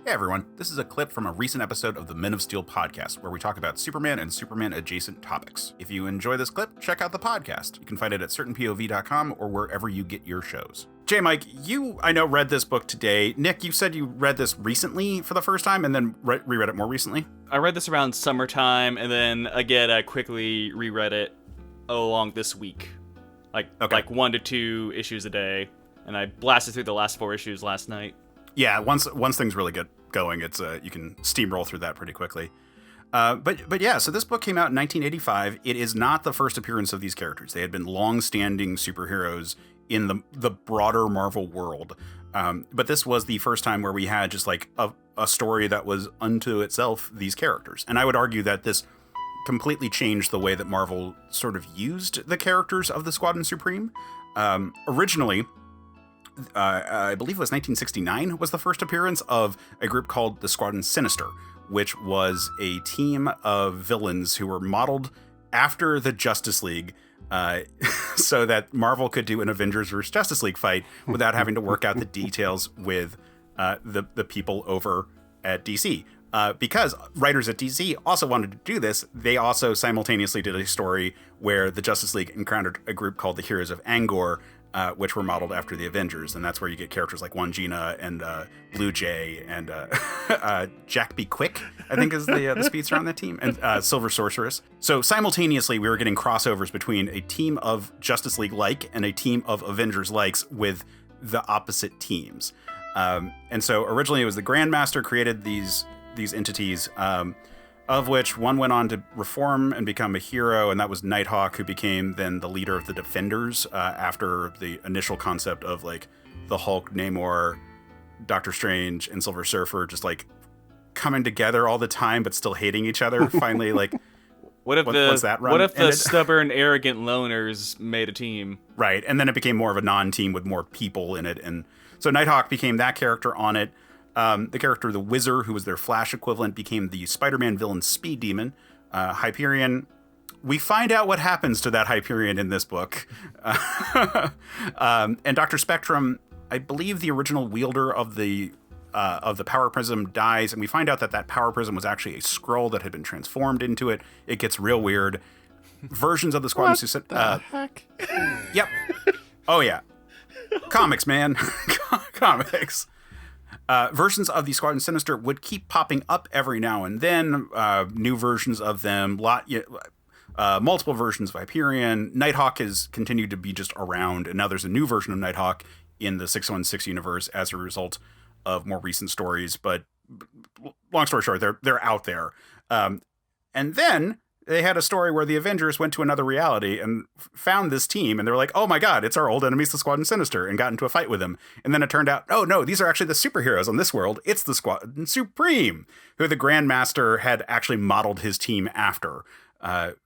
Hey everyone, this is a clip from a recent episode of the Men of Steel podcast where we talk about Superman and Superman adjacent topics. If you enjoy this clip, check out the podcast. You can find it at certainpov.com or wherever you get your shows. J. Mike, you, I know, read this book today. Nick, you said you read this recently for the first time and then reread it more recently? I read this around summertime, and then again I quickly reread it along this week. Like 1 to 2 issues a day, and I blasted through the last 4 issues last night. Yeah, once things really get going, it's you can steamroll through that pretty quickly. But yeah, so this book came out in 1985. It is not the first appearance of these characters. They had been long-standing superheroes in the broader Marvel world. But this was the first time where we had just like a story that was unto itself these characters. And I would argue that this completely changed the way that Marvel sort of used the characters of the Squadron Supreme. Originally, I believe it was 1969 was the first appearance of a group called the Squadron Sinister, which was a team of villains who were modeled after the Justice League, so that Marvel could do an Avengers vs. Justice League fight without having to work out the details with the people over at DC. Because writers at DC also wanted to do this, they also simultaneously did a story where the Justice League encountered a group called the Heroes of Angor, which were modeled after the Avengers, and that's where you get characters like Wandjina and Blue Jay and Jack B. Quick, I think is the speedster on that team, and Silver Sorceress. So simultaneously, we were getting crossovers between a team of Justice League-like and a team of Avengers-likes with the opposite teams. And so originally it was the Grandmaster created these entities, of which one went on to reform and become a hero, and that was Nighthawk, who became then the leader of the Defenders after the initial concept of like the Hulk, Namor, Doctor Strange, and Silver Surfer just like coming together all the time but still hating each other. Finally, like what's that run? What if the stubborn, arrogant loners made a team? Right, and then it became more of a non-team with more people in it, and so Nighthawk became that character on it. The character, the Whizzer, who was their Flash equivalent, became the Spider-Man villain Speed Demon. Hyperion, we find out what happens to that Hyperion in this book. And Dr. Spectrum, I believe the original wielder of the Power Prism, dies, and we find out that Power Prism was actually a Skrull that had been transformed into it. It gets real weird. Versions of the Squadron... What the heck? Yep. Oh, yeah. Comics, man. Comics. Versions of the Squadron Sinister would keep popping up every now and then. New versions of them, multiple versions of Hyperion. Nighthawk has continued to be just around, and now there's a new version of Nighthawk in the 616 universe as a result of more recent stories. But long story short, they're out there. And then they had a story where the Avengers went to another reality and found this team, and they were like, oh my god, it's our old enemies, the Squadron Sinister, and got into a fight with them. And then it turned out, oh no, these are actually the superheroes on this world. It's the Squadron Supreme, who the Grandmaster had actually modeled his team after.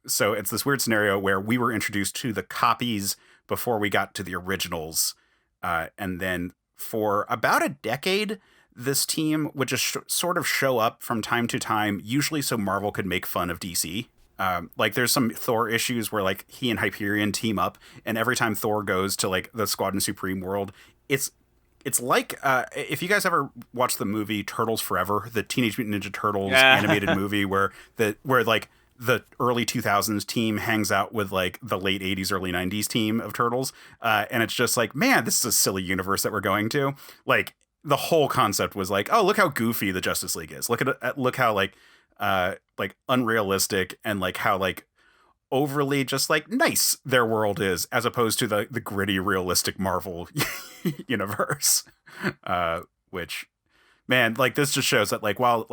So it's this weird scenario where we were introduced to the copies before we got to the originals. And then for about a decade, this team would just sort of show up from time to time, usually so Marvel could make fun of DC. Like there's some Thor issues where like he and Hyperion team up, and every time Thor goes to like the Squadron Supreme world, it's like if you guys ever watched the movie Turtles Forever, the Teenage Mutant Ninja Turtles animated movie where like the early 2000s team hangs out with like the late 80s, early 90s team of Turtles, and it's just like, man, this is a silly universe that we're going to. Like the whole concept was like, oh, look how goofy the Justice League is. Look how like unrealistic and like how like overly just like nice their world is, as opposed to the gritty, realistic Marvel universe. Which, man, like this just shows that like while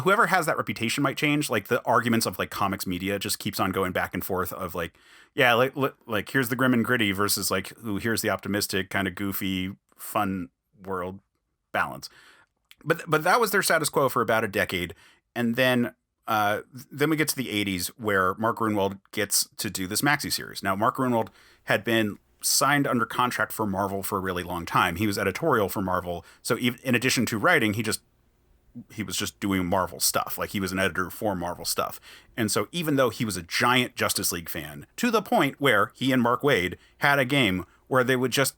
whoever has that reputation might change, like the arguments of like comics media just keeps on going back and forth of like, yeah, like here's the grim and gritty versus like, ooh, here's the optimistic kind of goofy, fun world balance. But that was their status quo for about a decade. And then we get to the 80s where Mark Gruenwald gets to do this maxi series. Now, Mark Gruenwald had been signed under contract for Marvel for a really long time. He was editorial for Marvel. So in addition to writing, he was just doing Marvel stuff. Like he was an editor for Marvel stuff. And so even though he was a giant Justice League fan, to the point where he and Mark Waid had a game where they would just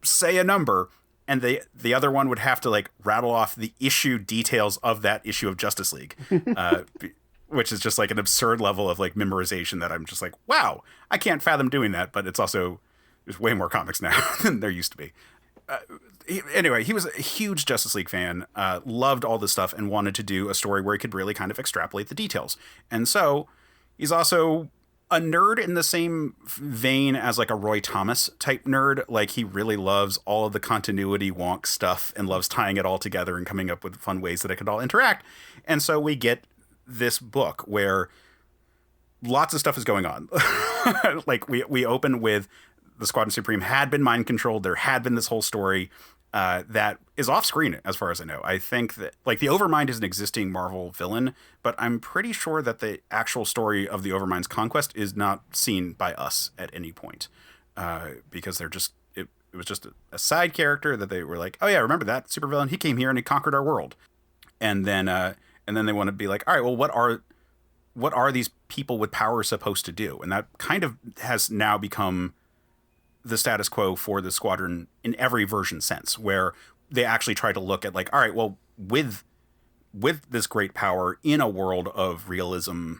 say a number and the other one would have to like rattle off the issue details of that issue of Justice League, which is just like an absurd level of like memorization that I'm just like, wow, I can't fathom doing that. But it's also, there's way more comics now than there used to be. Anyway, he was a huge Justice League fan, loved all this stuff, and wanted to do a story where he could really kind of extrapolate the details. And so he's also a nerd in the same vein as like a Roy Thomas type nerd. Like he really loves all of the continuity wonk stuff and loves tying it all together and coming up with fun ways that it could all interact. And so we get this book where lots of stuff is going on. Like we open with the Squadron Supreme had been mind controlled. There had been this whole story that is off screen, as far as I know. I think that like the Overmind is an existing Marvel villain, but I'm pretty sure that the actual story of the Overmind's conquest is not seen by us at any point, because they're just it was just a side character that they were like, oh yeah, remember that supervillain? He came here and he conquered our world, and then they want to be like, all right, well, what are these people with power supposed to do? And that kind of has now become the status quo for the Squadron in every version sense, where they actually try to look at like, all right, well, with this great power in a world of realism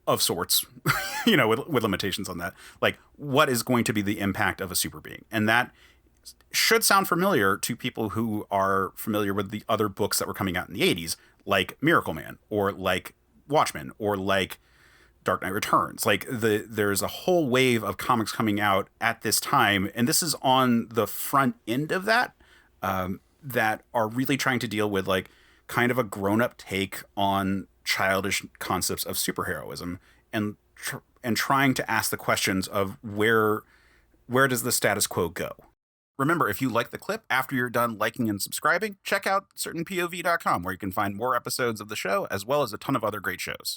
of sorts, you know, with limitations on that, like what is going to be the impact of a super being? And that should sound familiar to people who are familiar with the other books that were coming out in the 80s, like Miracle Man or like Watchmen or like Dark Knight Returns. Like there's a whole wave of comics coming out at this time, and this is on the front end of that, that are really trying to deal with like kind of a grown-up take on childish concepts of superheroism, and trying to ask the questions of where does the status quo go? Remember, if you like the clip, after you're done liking and subscribing, check out certainpov.com, where you can find more episodes of the show as well as a ton of other great shows.